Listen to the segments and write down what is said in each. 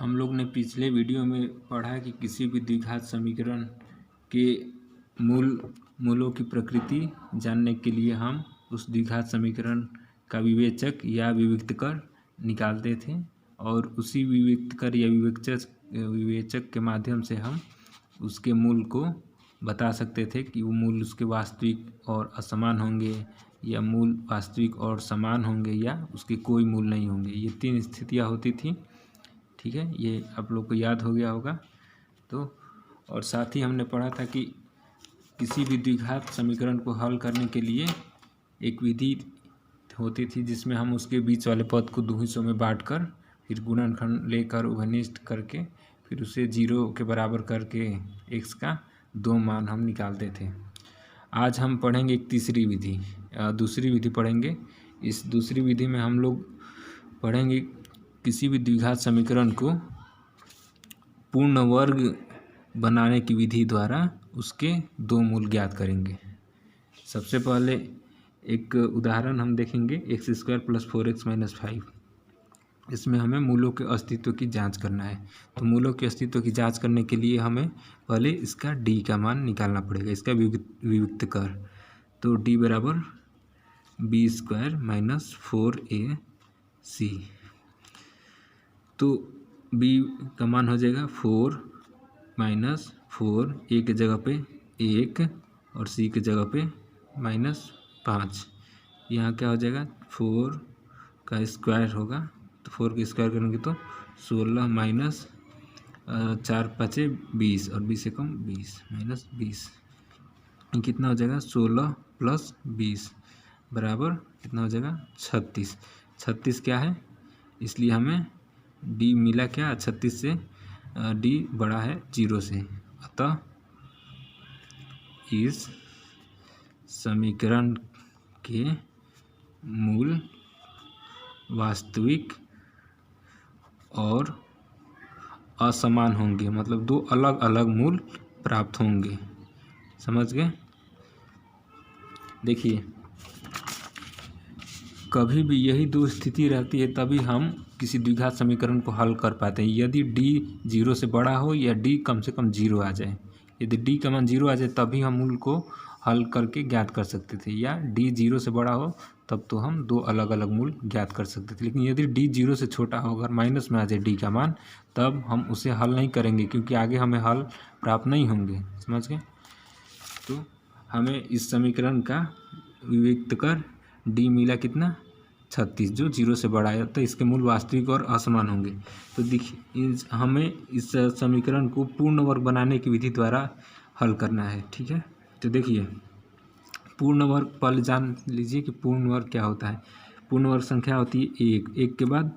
हम लोग ने पिछले वीडियो में पढ़ा कि किसी भी द्विघात समीकरण के मूलों की प्रकृति जानने के लिए हम उस द्विघात समीकरण का विवेचक या विविक्तकर निकालते थे और उसी विविक्तकर या विवेचक के माध्यम से हम उसके मूल को बता सकते थे कि वो मूल उसके वास्तविक और असमान होंगे या मूल वास्तविक और समान होंगे या उसके कोई मूल नहीं होंगे। ये 3 स्थितियाँ होती थी। ठीक है, ये आप लोग को याद हो गया होगा। तो और साथ ही हमने पढ़ा था कि किसी भी द्विघात समीकरण को हल करने के लिए एक विधि होती थी जिसमें हम उसके बीच वाले पद को दो हिस्सों में बांटकर फिर गुणनखंड लेकर उभयनिष्ठ करके फिर उसे 0 के बराबर करके x का 2 मान हम निकालते थे। आज हम पढ़ेंगे एक तीसरी विधि, दूसरी विधि पढ़ेंगे। इस दूसरी विधि में हम लोग पढ़ेंगे किसी भी द्विघात समीकरण को पूर्ण वर्ग बनाने की विधि द्वारा उसके 2 मूल ज्ञात करेंगे। सबसे पहले एक उदाहरण हम देखेंगे x² + 4x - 5। इसमें हमें मूलों के अस्तित्व की जांच करना है। तो मूलों के अस्तित्व की जांच करने के लिए हमें पहले इसका d का मान निकालना पड़ेगा, इसका विविक्त कर। तो d बराबर b² - 4ac। तो b का मान हो जाएगा 4 - 4, a के जगह पे 1 और c के जगह पे -5। यहाँ क्या हो जाएगा 4 का स्क्वायर होगा, तो 4 का स्क्वायर करेंगे तो 16 माइनस 4 × 5 = 20 और 20 से कम 20 - 20 कितना हो जाएगा 16 + 20 बराबर कितना हो जाएगा 36। 36 क्या है, इसलिए हमें d मिला क्या 36 से d बड़ा है 0 से। अतः इस समीकरण के मूल वास्तविक और असमान होंगे, मतलब 2 अलग अलग मूल प्राप्त होंगे। समझ गए? देखिए, कभी भी यही 2 स्थिति रहती है तभी हम किसी द्विघात समीकरण को हल कर पाते हैं। यदि d 0 से बड़ा हो या d कम से कम 0 आ जाए। यदि d का मान 0 आ जाए तभी हम मूल को हल करके ज्ञात कर सकते थे, या d 0 से बड़ा हो तब तो हम 2 अलग अलग मूल ज्ञात कर सकते थे। लेकिन यदि d 0 से छोटा हो, अगर माइनस में आ जाए d का मान, तब हम उसे हल नहीं करेंगे क्योंकि आगे हमें हल प्राप्त नहीं होंगे। समझ गए? तो हमें इस समीकरण का विविक्त कर d मिला कितना 36, जो 0 से बड़ा है, तो इसके मूल वास्तविक और असमान होंगे। तो देखिए, हमें इस समीकरण को पूर्ण वर्ग बनाने की विधि द्वारा हल करना है। ठीक है, तो देखिए पूर्ण वर्ग पहले जान लीजिए कि पूर्ण वर्ग क्या होता है। पूर्ण वर्ग संख्या होती है 1, 1 के बाद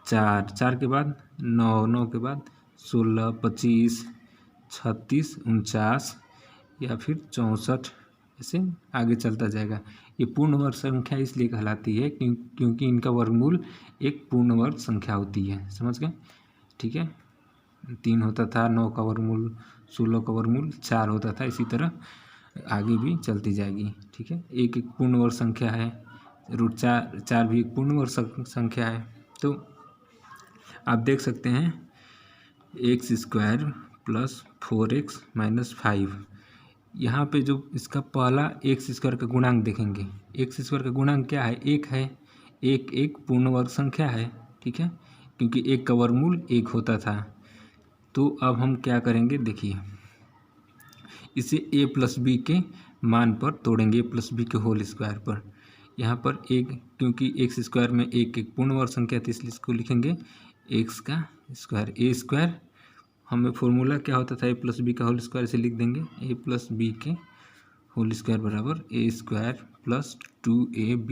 4, 4 के बाद 9, 9 के बाद 16, 25, 36, 49 या फिर 64, ऐसे आगे चलता जाएगा। ये पूर्ण वर्ग संख्या इसलिए कहलाती है क्योंकि इनका वर्गमूल एक पूर्ण वर्ग संख्या होती है। समझ गए? ठीक है, 3 होता था, 9 का वर्गमूल, 16 का वर्गमूल 4 होता था, इसी तरह आगे भी चलती जाएगी। ठीक है, एक पूर्ण वर्ग संख्या है, √4 भी एक पूर्ण वर्ग संख्या है। तो आप देख सकते हैं x² + 4x - 5। यहाँ पे जो इसका पहला x² का गुणांक देखेंगे, x² का गुणांक क्या है 1 है। एक पूर्ण वर्ग संख्या है। ठीक है, क्योंकि 1 का वर्गमूल 1 होता था। तो अब हम क्या करेंगे, देखिए इसे a + b के मान पर तोड़ेंगे, a + b के होल स्क्वायर पर। यहाँ पर क्योंकि x² में एक पूर्ण वर्ग संख्या थी, इसलिए इसको लिखेंगे x का स्क्वायर। a² हमें फॉर्मूला क्या होता था a + b का होल स्क्वायर, इसे लिख देंगे a + b के होल स्क्वायर बराबर a² + 2ab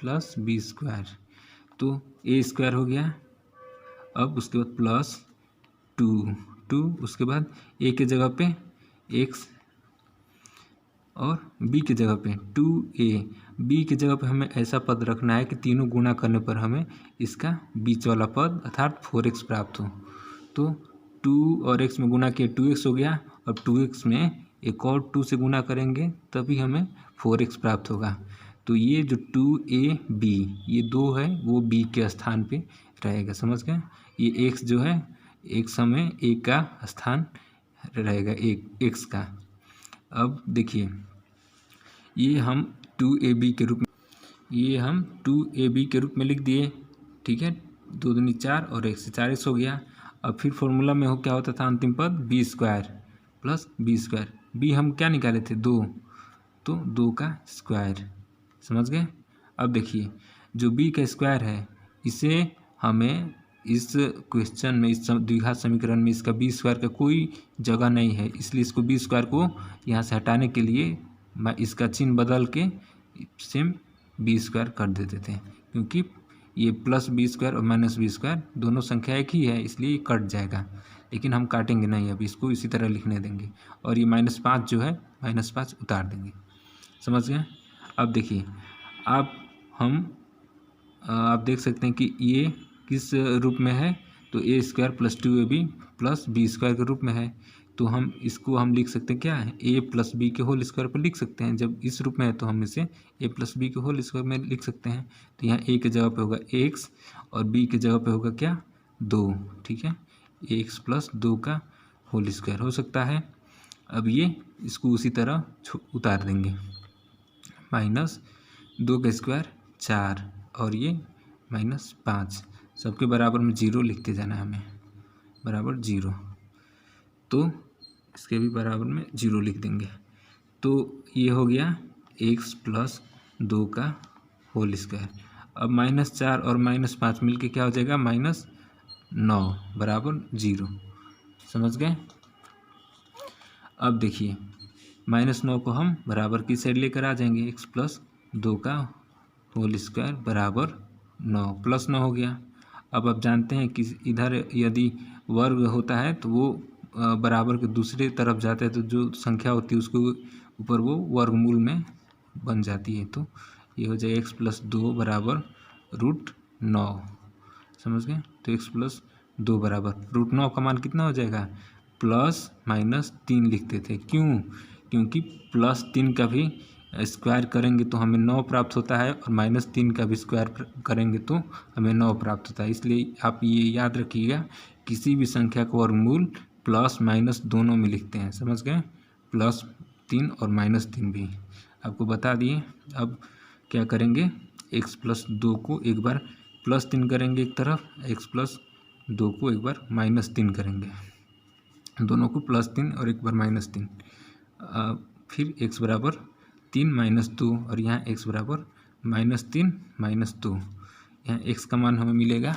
+ b²। तो a² हो गया, अब उसके बाद प्लस 2, उसके बाद a के जगह पे x और b के जगह पे 2a। b के जगह पे हमें ऐसा पद रखना है कि तीनों गुणा करने पर हमें इसका बीच वाला पद अर्थात 4x प्राप्त हो। तो 2 और x में गुणा किए 2x हो गया, अब 2x में एक और 2 से गुणा करेंगे तभी हमें 4x प्राप्त होगा। तो ये जो 2ab ये 2 है वो b के स्थान पे रहेगा। समझ गए? ये एक्स जो है एक्स हमें ए का स्थान रहेगा एक एक्स का। अब देखिए ये हम 2ab के रूप में लिख दिए, ठीक है। 2 दूनी 4 और 1 से 4x हो गया। अब फिर फॉर्मूला में क्या होता था अंतिम पद B square plus B square. B हम क्या निकाले थे 2, तो 2 का स्क्वायर, समझ गए। अब देखिए जो बी का स्क्वायर है इसे हमें इस क्वेश्चन में इस द्विघात समीकरण में इसका बी स्क्वायर का कोई जगह नहीं है, इसलिए इसको बी स्क्वायर को यहाँ से हटाने के लिए मैं इसका चिन्ह बदल के सेम बी स्क्वायर कर देते थे, क्योंकि ये प्लस बी स्क्वायर और माइनस बी स्क्वायर दोनों संख्या एक ही है, इसलिए कट जाएगा। लेकिन हम काटेंगे नहीं, अभी इसको इसी तरह लिखने देंगे और ये -5 जो है -5 उतार देंगे, समझ गए। अब देखिए आप देख सकते हैं कि ये किस रूप में है, तो A square plus 2ab plus B square के रूप में है। तो हम इसको हम लिख सकते हैं क्या है, ए प्लस बी के होल स्क्वायर पर लिख सकते हैं। जब इस रूप में है तो हम इसे ए प्लस बी के होल स्क्वायर में लिख सकते हैं। तो यहाँ ए के जगह पे होगा एक्स और बी के जगह पे होगा क्या 2, ठीक है। एक्स प्लस 2 का होल स्क्वायर हो सकता है। अब ये इसको उसी तरह उतार देंगे, -2 का स्क्वायर 4 और ये -5, सबके बराबर में 0 लिखते जाना है हमें, बराबर 0। तो इसके भी बराबर में 0 लिख देंगे। तो ये हो गया x प्लस 2 का होल स्क्वायर। अब -4 और -5 मिलके क्या हो जाएगा -9 बराबर 0, समझ गए। अब देखिए -9 को हम बराबर की साइड लेकर आ जाएंगे, x प्लस 2 का होल स्क्वायर बराबर 9 + 9 हो गया। अब आप जानते हैं कि इधर यदि वर्ग होता है तो वो बराबर के दूसरे तरफ जाता है, तो जो संख्या होती है उसको ऊपर वो वर्गमूल में बन जाती है। तो ये हो जाए x प्लस 2 बराबर √9, समझ गए। तो x प्लस 2 बराबर √9 का मान कितना हो जाएगा, +-3 लिखते थे। क्यों, क्योंकि +3 का भी स्क्वायर करेंगे तो हमें 9 प्राप्त होता है और -3 का भी स्क्वायर करेंगे तो हमें 9 प्राप्त होता है। इसलिए आप ये याद रखिएगा, किसी भी संख्या का वर्गमूल प्लस माइनस दोनों में लिखते हैं, समझ गए। +3 और -3 भी आपको बता दिए। अब क्या करेंगे, x प्लस 2 को एक बार +3 करेंगे एक तरफ, x प्लस 2 को एक बार -3 करेंगे, दोनों को +3 और एक बार -3। फिर x बराबर 3 - 2 और यहाँ x बराबर -3 - 2। यहाँ x का मान हमें मिलेगा,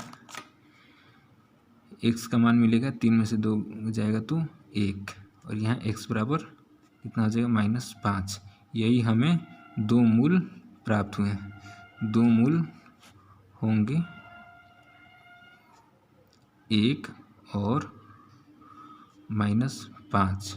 x का मान मिलेगा 3 में से 2 जाएगा तो 1, और यहाँ x बराबर कितना हो जाएगा -5। यही हमें 2 मूल प्राप्त हुए हैं। 2 मूल होंगे 1 और -5।